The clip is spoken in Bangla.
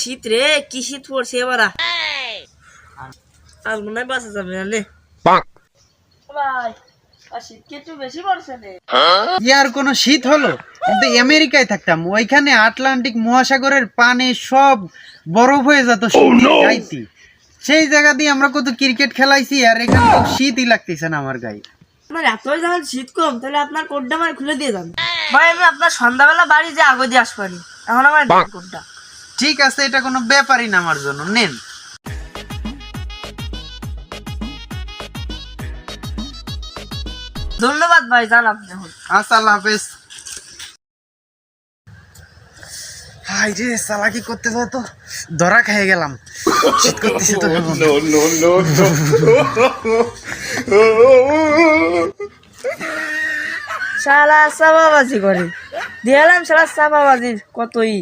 শীত রে, কি শীত পড়ছে এবারা। আর মনে হয় বাঁচা যাবে না রে ভাই, আর শীত কি একটু বেশি পড়ছে রে? ইয়ার কোনো শীত হলো? কিন্তু আমেরিকায় থাকতাম, ওইখানে আটলান্টিক মহাসাগরের পানি সব বরফ হয়ে যেত শীতের গাইতে। সেই জায়গা দিয়ে আমরা কত ক্রিকেট খেলাইছি, আর এখানে তো শীতই লাগতেছে না আমার গায়ে। আমার এতই যখন শীত কম, তাহলে আপনার কোটটা আমার খুলে দিয়ে যান ভাই। আমি আপনার সন্ধ্যাবেলা বাড়ি যে আগে দিয়ে আসবানি, এখন আমার কোটটা। ঠিক আছে, এটা কোনো ব্যাপারই না আমার জন্য, নেন। ধন্যবাদ ভাই, যান আপনি এখন। আচ্ছা, আল্লাহ হাফেজ। হাই রে, চালাকি করতে যাও তো ধরা খেয়ে গেলাম। শীত করতেছে তো এখন। শালা চাপাবাজি করে দিলাম, শালা চাপাবাজির কতই